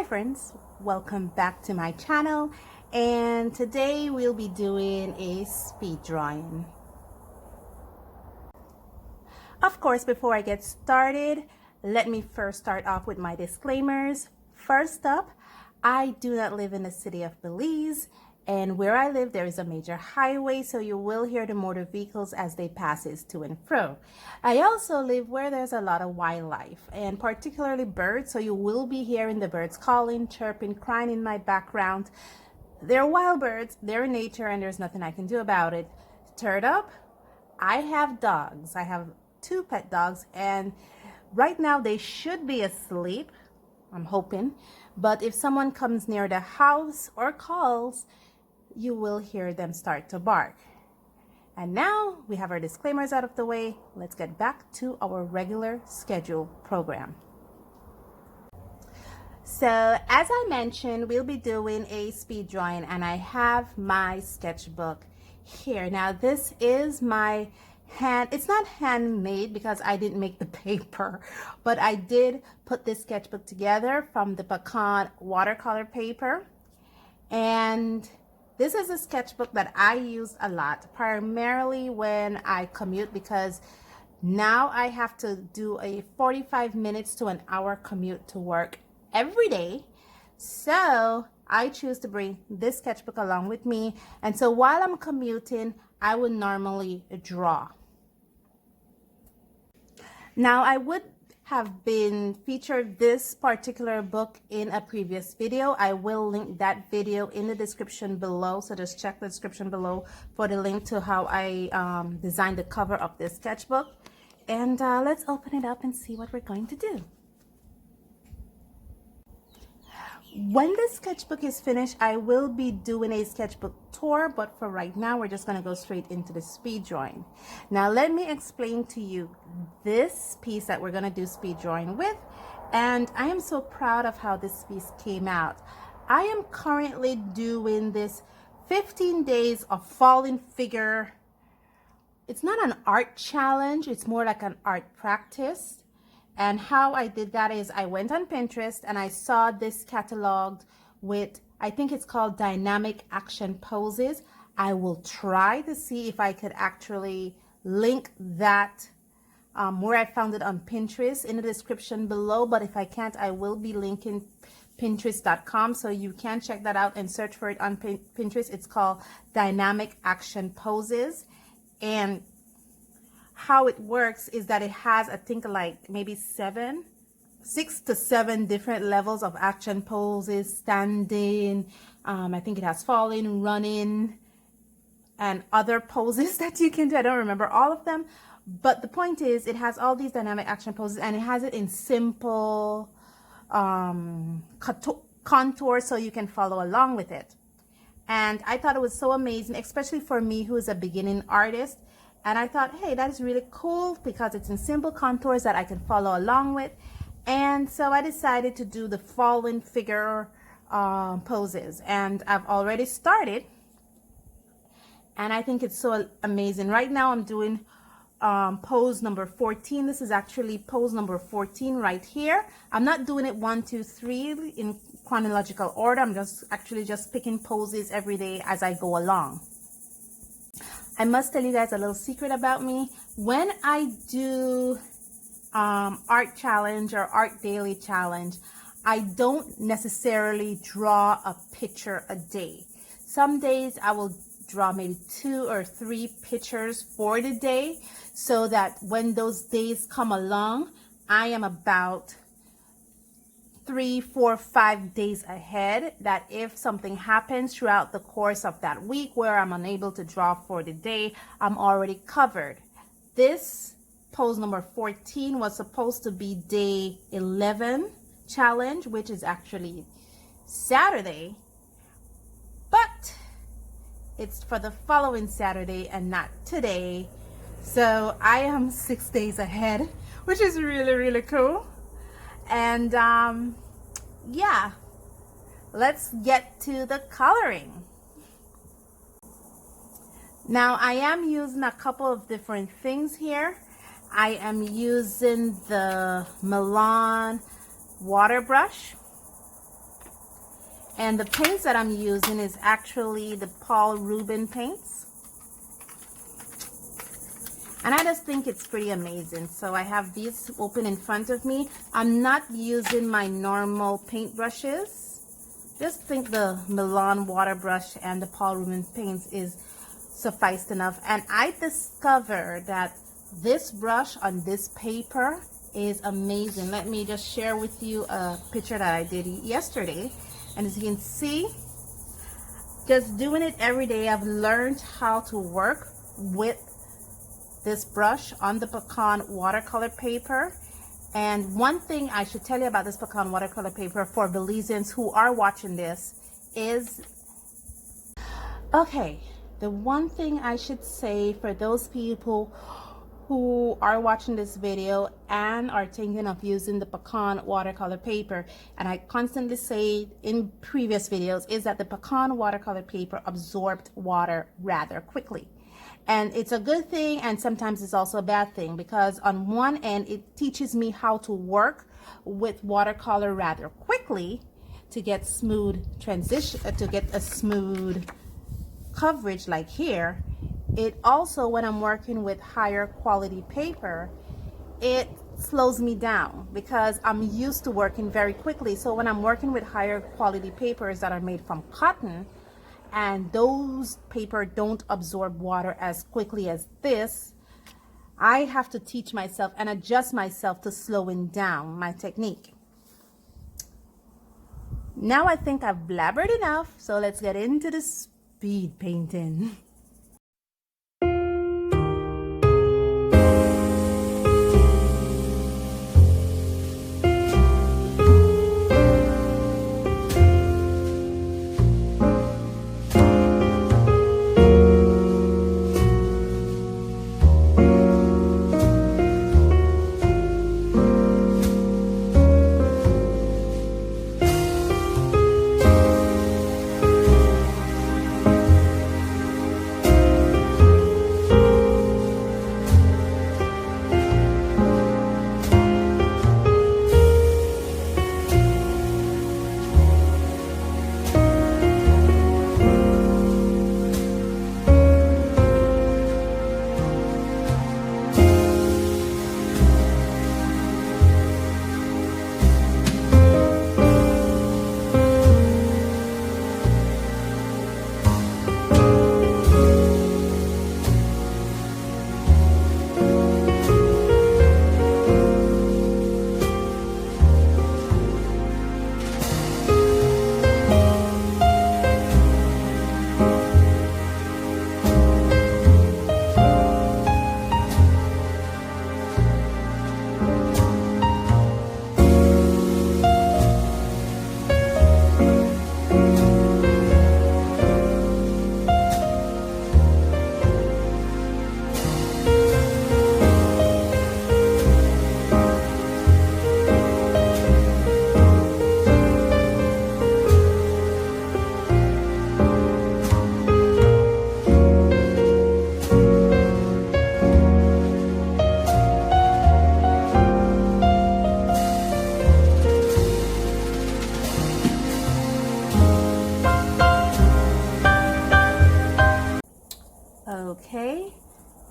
friends, welcome back to my channel, and today we'll be doing a speed drawing. Of course, before I get started, let me first start off with my disclaimers. First up, I do not live in the city of Belize, and where I live there is a major highway, so you will hear the motor vehicles as they passes to and fro. I also live where there's a lot of wildlife, and particularly birds, so you will be hearing the birds calling, chirping, crying in my background. They're wild birds, they're in nature, and there's nothing I can do about it. Third up, I have dogs. I have 2 pet dogs, and right now they should be asleep, I'm hoping, but if someone comes near the house or calls, you will hear them start to bark. And now we have our disclaimers out of the way. Let's get back to our regular schedule program. So as I mentioned, we'll be doing a speed drawing, and I have my sketchbook here. Now this is my it's not handmade because I didn't make the paper, but I did put this sketchbook together from the Pacon watercolor paper. And this is a sketchbook that I use a lot, primarily when I commute, because now I have to do a 45 minutes to an hour commute to work every day. So I choose to bring this sketchbook along with me. And so while I'm commuting, I would normally draw. Now I would have been featured this particular book in a previous video. I will link that video in the description below, so just check the description below for the link to how I designed the cover of this sketchbook. And let's open it up and see what we're going to do. When the sketchbook is finished, I will be doing a sketchbook tour, but for right now, we're just going to go straight into the speed drawing. Now, let me explain to you this piece that we're going to do speed drawing with, and I am so proud of how this piece came out. I am currently doing this 15 days of falling figure. It's not an art challenge, it's more like an art practice. And how I did that is I went on Pinterest and I saw this cataloged with, I think it's called Dynamic Action Poses. I will try to see if I could actually link that where I found it on Pinterest in the description below. But if I can't, I will be linking Pinterest.com, so you can check that out and search for it on Pinterest. It's called Dynamic Action Poses. And how it works is that it has, I think, like maybe 6 to 7 different levels of action poses, standing, I think it has falling, running, and other poses that you can do. I don't remember all of them, but the point is it has all these dynamic action poses, and it has it in simple contours so you can follow along with it. And I thought it was so amazing, especially for me who is a beginning artist. And I thought, hey, that is really cool because it's in simple contours that I can follow along with. And so I decided to do the falling figure poses. And I've already started. And I think it's so amazing. Right now I'm doing pose number 14. This is actually pose number 14 right here. I'm not doing it 1, 2, 3 in chronological order. I'm just picking poses every day as I go along. I must tell you guys a little secret about me. When I do art challenge or art daily challenge, I don't necessarily draw a picture a day. Some days I will draw maybe 2 or 3 pictures for the day, so that when those days come along, I am about 3, 4, 5 days ahead, that if something happens throughout the course of that week where I'm unable to draw for the day, I'm already covered. This pose number 14 was supposed to be day 11 challenge, which is actually Saturday, but it's for the following Saturday and not today. So I am 6 days ahead, which is really, really cool. And yeah, let's get to the coloring. Now I am using a couple of different things here. I am using the Milan water brush, And the paints that I'm using is actually the Paul Rubens paints. And I just think it's pretty amazing. So I have these open in front of me. I'm not using my normal paint brushes. Just think the Milan water brush and the Paul Rubens paints is sufficed enough. And I discovered that this brush on this paper is amazing. Let me just share with you a picture that I did yesterday. And as you can see, just doing it every day, I've learned how to work with this brush on the pecan watercolor paper. And one thing I should tell you about this pecan watercolor paper for Belizeans who are watching this is, okay, the one thing I should say for those people who are watching this video and are thinking of using the pecan watercolor paper, and I constantly say in previous videos, is that the pecan watercolor paper absorbed water rather quickly. And it's a good thing, and sometimes it's also a bad thing, because on one end it teaches me how to work with watercolor rather quickly to get smooth transition, to get a smooth coverage like here. It also, when I'm working with higher quality paper, it slows me down because I'm used to working very quickly. So when I'm working with higher quality papers that are made from cotton, and those paper don't absorb water as quickly as this, I have to teach myself and adjust myself to slowing down my technique. Now I think I've blabbered enough, so let's get into the speed painting. Okay,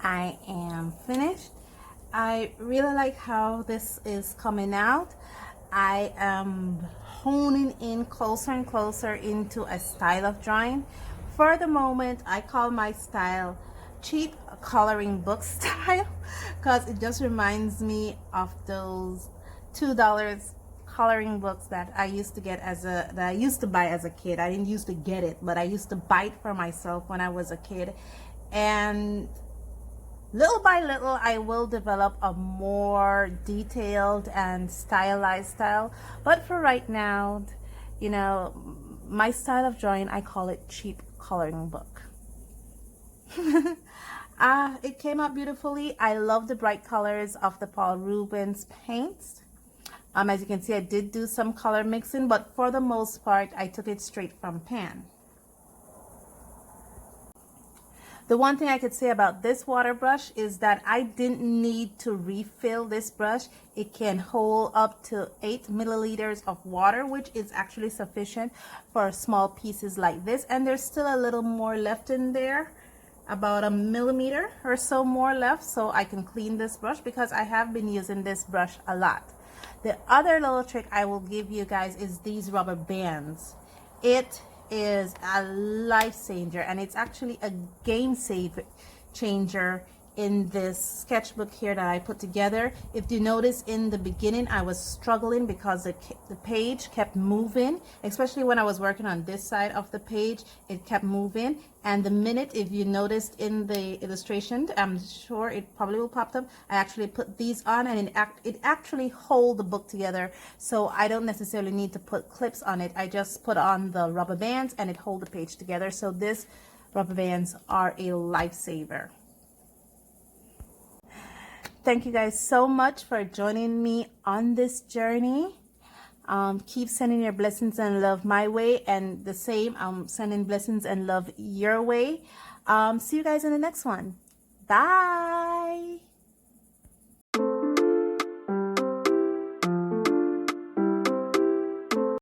I am finished. I really like how this is coming out. I am honing in closer and closer into a style of drawing. For the moment, I call my style cheap coloring book style because it just reminds me of those $2 coloring books that I used to get that I used to buy as a kid. I didn't used to get it, but I used to buy it for myself when I was a kid. And little by little, I will develop a more detailed and stylized style. But for right now, you know, my style of drawing, I call it cheap coloring book. It came out beautifully. I love the bright colors of the Paul Rubens paints. As you can see, I did do some color mixing, but for the most part, I took it straight from pan. The one thing I could say about this water brush is that I didn't need to refill this brush. It can hold up to 8 milliliters of water, which is actually sufficient for small pieces like this. And there's still a little more left in there, about a millimeter or so more left, so I can clean this brush because I have been using this brush a lot. The other little trick I will give you guys is these rubber bands. It is a life changer, and it's actually a game changer in this sketchbook here that I put together. If you notice, in the beginning I was struggling because the page kept moving, especially when I was working on this side of the page. It kept moving, and the minute, if you noticed in the illustration, I'm sure it probably will pop up, I actually put these on, and it actually hold the book together, so I don't necessarily need to put clips on it. I just put on the rubber bands and it hold the page together. So this rubber bands are a lifesaver. Thank you guys so much for joining me on this journey. Keep sending your blessings and love my way, and the same, I'm sending blessings and love your way. See you guys in the next one. Bye.